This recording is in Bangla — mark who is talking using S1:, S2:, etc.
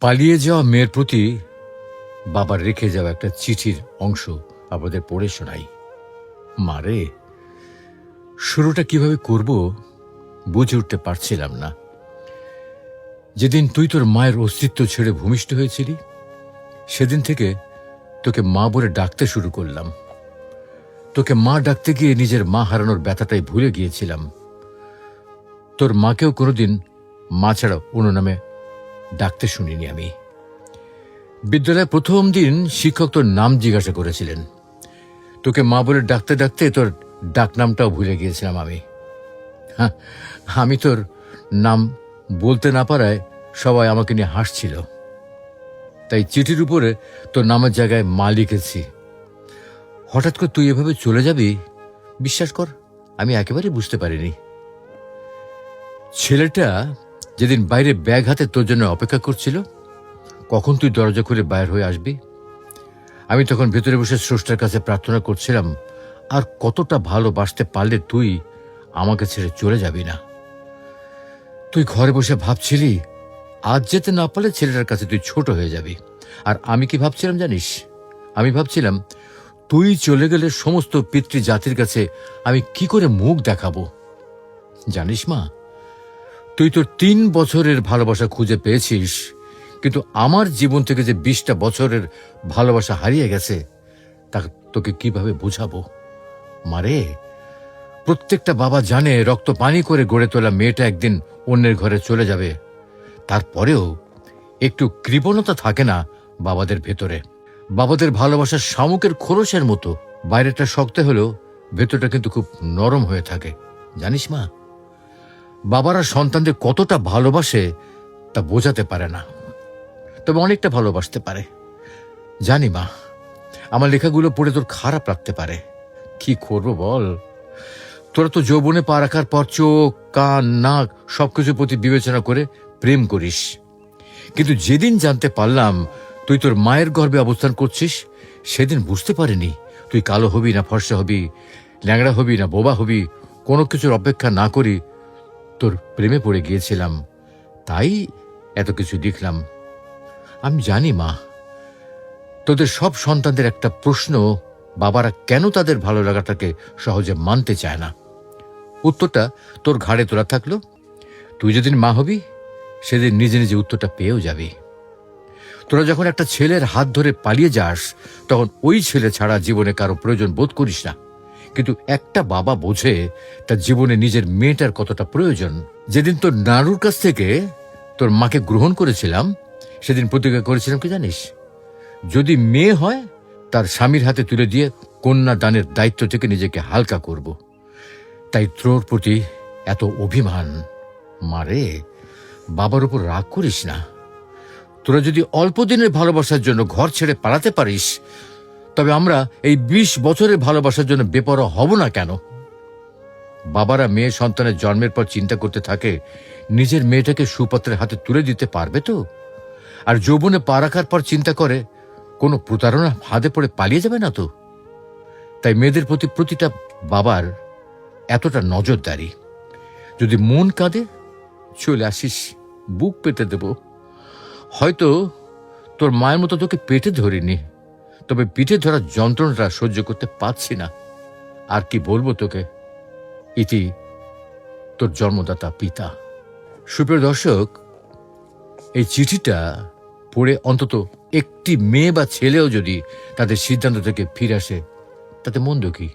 S1: পালিয়ে যাওয়া মেয়ের প্রতি বাবার রেখে যাওয়া একটা চিঠির অংশ আপনাদের পড়ে শোনাই। মারে, শুরুটা কিভাবে করব বুঝে উঠতে পারছিলাম না। যেদিন তুই তোর মায়ের অস্তিত্ব ছেড়ে ভূমিষ্ঠ হয়েছিলি, সেদিন থেকে তোকে মা বলে ডাকতে শুরু করলাম। তোকে মা ডাকতে গিয়ে নিজের মা হারানোর ব্যথাটাই ভুলে গিয়েছিলাম। তোর মাকেও কোনোদিন মা ছাড়া অন্য নামে ডাকতে শুনিনি আমি। বিদ্যালয়ে প্রথম দিন শিক্ষক তোর নাম জিজ্ঞাসা করেছিলেন। তোকে মা বলে ডাকতে ডাকতে তোর ডাক নামটাও ভুলে গিয়েছিলাম আমি। হ্যাঁ, আমি তোর নাম বলতে না পারায় সবাই আমাকে নিয়ে হাসছিল। তাই চিঠির উপরে তোর নামের জায়গায় মা লিখেছি। হঠাৎ করে তুই এভাবে চলে যাবি, বিশ্বাস কর আমি একেবারে বুঝতে পারিনি। ছেলেটা যেদিন বাইরে ব্যাগ হাতে তোর জন্য অপেক্ষা করছিল, কখন তুই দরজা খুলে বাইর হয়ে আসবি, আমি তখন ভেতরে বসে স্রষ্টার কাছে প্রার্থনা করছিলাম, আর কতটা ভালোবাসতে পারলে তুই আমাকে ছেড়ে চলে যাবি না। তুই ঘরে বসে ভাবছিলি আজ যেতে না পারলে ছেলেটার কাছে তুই ছোট হয়ে যাবি। আর আমি কি ভাবছিলাম জানিস? আমি ভাবছিলাম তুই চলে গেলে সমস্ত পিতৃ জাতির কাছে আমি কি করে মুখ দেখাবো। জানিস মা, তুই তোর 3 বছরের ভালোবাসা খুঁজে পেয়েছিস, কিন্তু আমার জীবন থেকে যে 20টা বছরের ভালোবাসা হারিয়ে গেছে তা তোকে কিভাবে বুঝাবো। মারে, প্রত্যেকটা বাবা জানে রক্ত পানি করে গড়ে তোলা মেয়েটা একদিন অন্যের ঘরে চলে যাবে। তারপরেও একটু কৃপণতা থাকে না বাবাদের ভেতরে। বাবাদের ভালোবাসার শামুকের খোলসের মতো, বাইরেটা শক্ত হলেও ভেতরটা কিন্তু খুব নরম হয়ে থাকে। জানিস মা, বাবারা সন্তানদের কতটা ভালোবাসে তা বোঝাতে পারে না, তবে অনেকটা ভালোবাসতে পারে। জানি মা, আমার লেখাগুলো পড়ে তোর খারাপ লাগতে পারে। কি করবো বল, তোরা তো যৌবনে পা রাখার পর চোখ, কান, নাক সবকিছুর প্রতি বিবেচনা করে প্রেম করিস। কিন্তু যেদিন জানতে পারলাম তুই তোর মায়ের গর্ভে অবস্থান করছিস, সেদিন বুঝতে পারিনি তুই কালো হবি না ফর্সা হবি, ল্যাংড়া হবি না বোবা হবি। কোনো কিছুর অপেক্ষা না করি তোর প্রেমে পড়ে গিয়েছিলাম, তাই এত কিছু লিখলাম। আমি জানি মা, তোদের সব সন্তানদের একটা প্রশ্ন, বাবারা কেন তাদের ভালো লাগাটাকে সহজে মানতে চায় না। উত্তরটা তোর ঘাড়ে তোলা থাকলো। তুই যেদিন মা হবি সেদিন নিজে নিজে উত্তরটা পেয়েও যাবি। তোরা যখন একটা ছেলের হাত ধরে পালিয়ে যাস, তখন ওই ছেলে ছাড়া জীবনে কারো প্রয়োজন বোধ করিস না। কিন্তু একটা বাবা বোঝে তার জীবনে নিজের মেয়েটার কতটা প্রয়োজন। যেদিন তোর নাড়ুর কাছ থেকে তোর মাকে গ্রহণ করেছিলাম, সেদিন প্রতিজ্ঞা করেছিলাম কি জানিস? যদি মেয়ে হয় তার স্বামীর হাতে তুলে দিয়ে কন্যা দানের দায়িত্ব থেকে নিজেকে হালকা করব। তাই তোর প্রতি এত অভিমান। মারে, বাবার উপর রাগ করিস না। তোরা যদি অল্প দিনের ভালোবাসার জন্য ঘর ছেড়ে পালাতে পারিস, তবে আমরা এই 20 বছরের ভালোবাসার জন্য বেপরোয়া হব না কেন? বাবারা মেয়ে সন্তানের জন্মের পর চিন্তা করতে থাকে নিজের মেয়েটাকে সুপাত্রের হাতে তুলে দিতে পারবে তো, আর যৌবনে পা রাখার পর চিন্তা করে কোনো প্রতারণা হাতে পড়ে পালিয়ে যাবে না তো। তাই মেয়েদের প্রতি প্রতিটা বাবার এতটা নজরদারি। যদি মন কাঁদে চলে আসিস, বুক পেতে দেব। হয়তো তোর মায়ের মতো তোকে পেটে ধরিনি, তবে পিঠে ধরার যন্ত্রণাটা সহ্য করতে পারছি না। আর কি বলবো তোকে। ইতি, তোর জন্মদাতা পিতা। সুপ্রিয় দর্শক, এই চিঠিটা পড়ে অন্তত একটি মেয়ে বা ছেলেও যদি তাদের সিদ্ধান্ত থেকে ফিরে আসে, তাতে মন্দ কি?